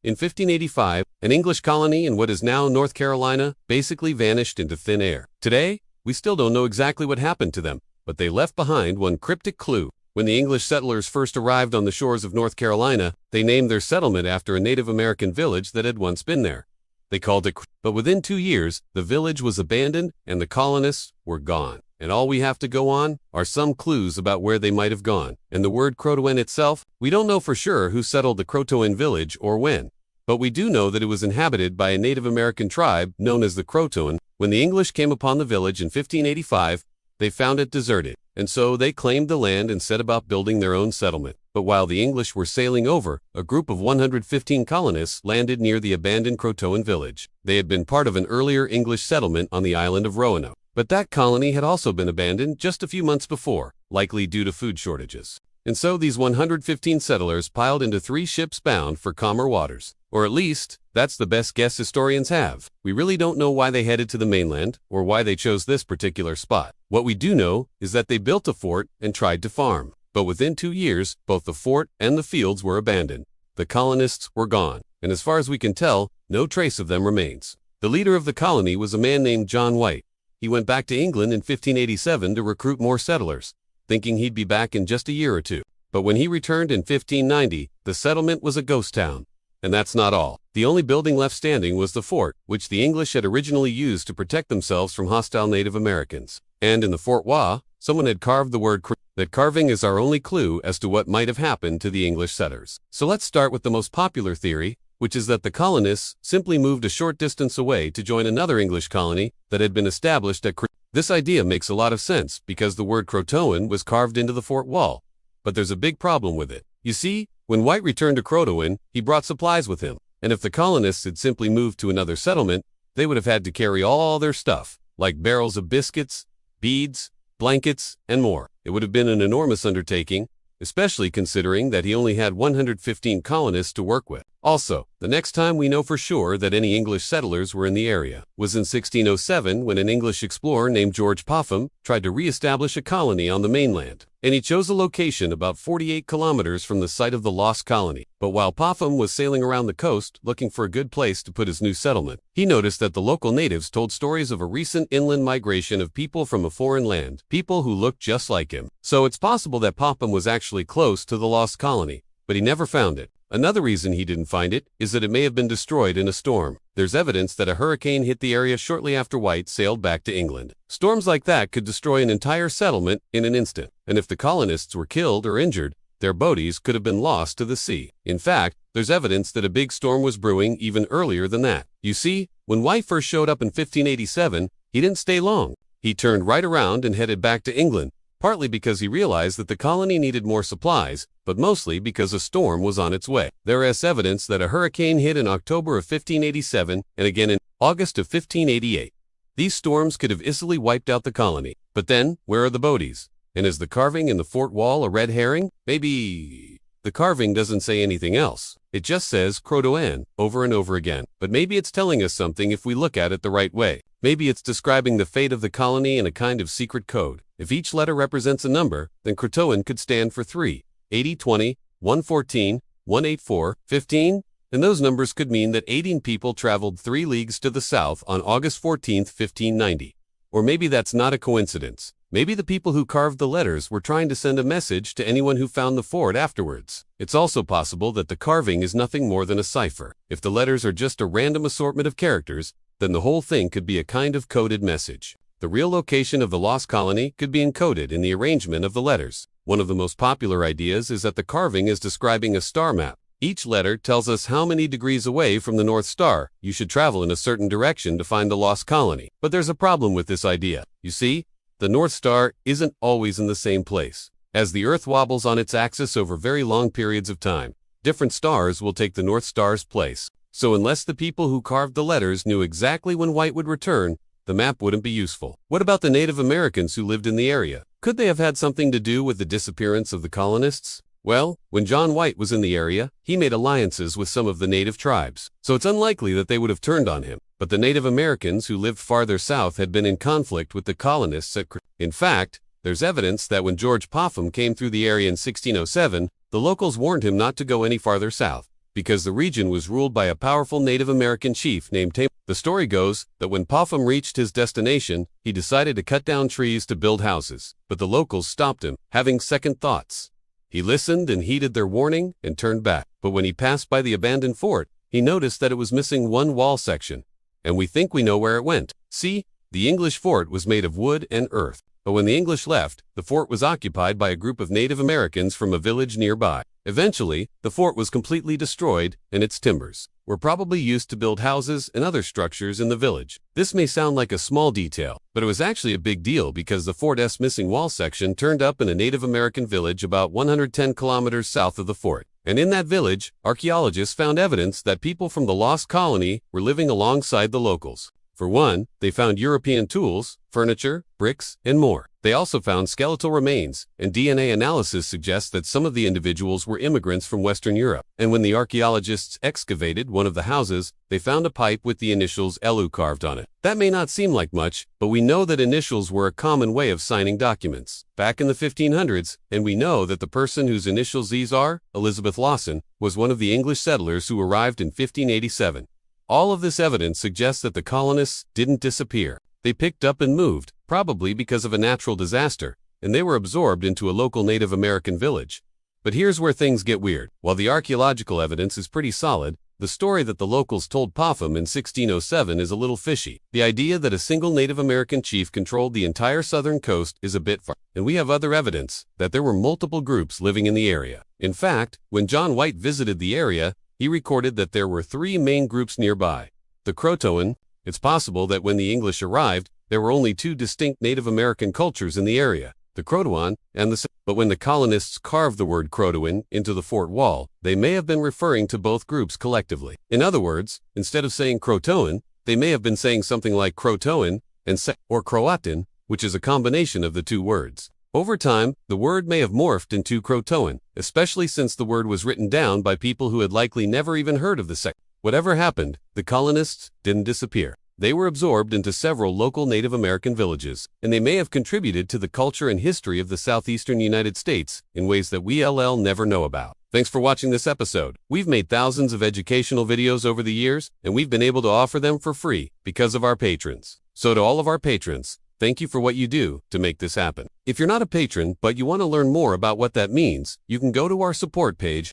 In 1585, an English colony in what is now North Carolina basically vanished into thin air. Today, we still don't know exactly what happened to them, but they left behind one cryptic clue. When the English settlers first arrived on the shores of North Carolina, they named their settlement after a Native American village that had once been there. They called it, but within 2 years, the village was abandoned and the colonists were gone. And all we have to go on are some clues about where they might have gone. And the word Croatoan itself, we don't know for sure who settled the Croatoan village or when. But we do know that it was inhabited by a Native American tribe known as the Croatoan. When the English came upon the village in 1585, they found it deserted. And so they claimed the land and set about building their own settlement. But while the English were sailing over, a group of 115 colonists landed near the abandoned Croatoan village. They had been part of an earlier English settlement on the island of Roanoke. But that colony had also been abandoned just a few months before, likely due to food shortages. And so these 115 settlers piled into 3 ships bound for calmer waters. Or at least, that's the best guess historians have. We really don't know why they headed to the mainland, or why they chose this particular spot. What we do know is that they built a fort and tried to farm. But within 2 years, both the fort and the fields were abandoned. The colonists were gone, and as far as we can tell, no trace of them remains. The leader of the colony was a man named John White. He went back to England in 1587 to recruit more settlers, thinking he'd be back in just a year or two. But when he returned in 1590, the settlement was a ghost town. And that's not all. The only building left standing was the fort, which the English had originally used to protect themselves from hostile Native Americans. And in the Fort Wah, someone had carved the word that carving is our only clue as to what might have happened to the English settlers. So let's start with the most popular theory, which is that the colonists simply moved a short distance away to join another English colony that had been established at This idea makes a lot of sense because the word Croatoan was carved into the fort wall. But there's a big problem with it. You see, when White returned to Croatoan, he brought supplies with him. And if the colonists had simply moved to another settlement, they would have had to carry all their stuff, like barrels of biscuits, beads, blankets, and more. It would have been an enormous undertaking, especially considering that he only had 115 colonists to work with. Also, the next time we know for sure that any English settlers were in the area was in 1607 when an English explorer named George Popham tried to re-establish a colony on the mainland. And he chose a location about 48 kilometers from the site of the lost colony. But while Popham was sailing around the coast looking for a good place to put his new settlement, he noticed that the local natives told stories of a recent inland migration of people from a foreign land, people who looked just like him. So it's possible that Popham was actually close to the lost colony, but he never found it. Another reason he didn't find it is that it may have been destroyed in a storm. There's evidence that a hurricane hit the area shortly after White sailed back to England. Storms like that could destroy an entire settlement in an instant. And if the colonists were killed or injured, their bodies could have been lost to the sea. In fact, there's evidence that a big storm was brewing even earlier than that. You see, when White first showed up in 1587, he didn't stay long. He turned right around and headed back to England, partly because he realized that the colony needed more supplies, but mostly because a storm was on its way. There is evidence that a hurricane hit in October of 1587 and again in August of 1588. These storms could have easily wiped out the colony. But then, where are the bodies? And is the carving in the fort wall a red herring? Maybe. The carving doesn't say anything else. It just says Croatoan over and over again. But maybe it's telling us something if we look at it the right way. Maybe it's describing the fate of the colony in a kind of secret code. If each letter represents a number, then Croatoan could stand for 3, 80, 20, 114, 184, 15, and those numbers could mean that 18 people traveled 3 leagues to the south on August 14, 1590. Or maybe that's not a coincidence. Maybe the people who carved the letters were trying to send a message to anyone who found the fort afterwards. It's also possible that the carving is nothing more than a cipher. If the letters are just a random assortment of characters, then the whole thing could be a kind of coded message. The real location of the lost colony could be encoded in the arrangement of the letters. One of the most popular ideas is that the carving is describing a star map. Each letter tells us how many degrees away from the North Star you should travel in a certain direction to find the lost colony. But there's a problem with this idea. You see, the North Star isn't always in the same place. As the Earth wobbles on its axis over very long periods of time, different stars will take the North Star's place. So unless the people who carved the letters knew exactly when White would return, the map wouldn't be useful. What about the Native Americans who lived in the area? Could they have had something to do with the disappearance of the colonists? Well, when John White was in the area, he made alliances with some of the native tribes, so it's unlikely that they would have turned on him. But the Native Americans who lived farther south had been in conflict with the colonists at In fact, there's evidence that when George Popham came through the area in 1607, the locals warned him not to go any farther south, because the region was ruled by a powerful Native American chief named Tame. The story goes that when Popham reached his destination, he decided to cut down trees to build houses, but the locals stopped him, having second thoughts. He listened and heeded their warning and turned back, but when he passed by the abandoned fort, he noticed that it was missing one wall section, and we think we know where it went. See, the English fort was made of wood and earth, but when the English left, the fort was occupied by a group of Native Americans from a village nearby. Eventually, the fort was completely destroyed, and its timbers were probably used to build houses and other structures in the village. This may sound like a small detail, but it was actually a big deal because the fort's missing wall section turned up in a Native American village about 110 kilometers south of the fort. And in that village, archaeologists found evidence that people from the lost colony were living alongside the locals. For one, they found European tools, furniture, bricks, and more. They also found skeletal remains, and DNA analysis suggests that some of the individuals were immigrants from Western Europe. And when the archaeologists excavated one of the houses, they found a pipe with the initials LU carved on it. That may not seem like much, but we know that initials were a common way of signing documents back in the 1500s, and we know that the person whose initials these are, Elizabeth Lawson, was one of the English settlers who arrived in 1587. All of this evidence suggests that the colonists didn't disappear. They picked up and moved, probably because of a natural disaster, and they were absorbed into a local Native American village. But here's where things get weird. While the archaeological evidence is pretty solid, the story that the locals told Popham in 1607 is a little fishy. The idea that a single Native American chief controlled the entire southern coast is a bit far, and we have other evidence that there were multiple groups living in the area. In fact, when John White visited the area, he recorded that there were three main groups nearby. The Croatoan. It's possible that when the English arrived, there were only two distinct Native American cultures in the area, the Croatoan and the. But when the colonists carved the word Croatoan into the fort wall, they may have been referring to both groups collectively. In other words, instead of saying Croatoan, they may have been saying something like Croatoan and or Croatan, which is a combination of the two words. Over time, the word may have morphed into Croatoan, especially since the word was written down by people who had likely never even heard of the sect. Whatever happened, the colonists didn't disappear. They were absorbed into several local Native American villages, and they may have contributed to the culture and history of the southeastern United States in ways that we never know about. Thanks for watching this episode. We've made thousands of educational videos over the years, and we've been able to offer them for free because of our patrons. So to all of our patrons, thank you for what you do to make this happen. If you're not a patron, but you want to learn more about what that means, you can go to our support page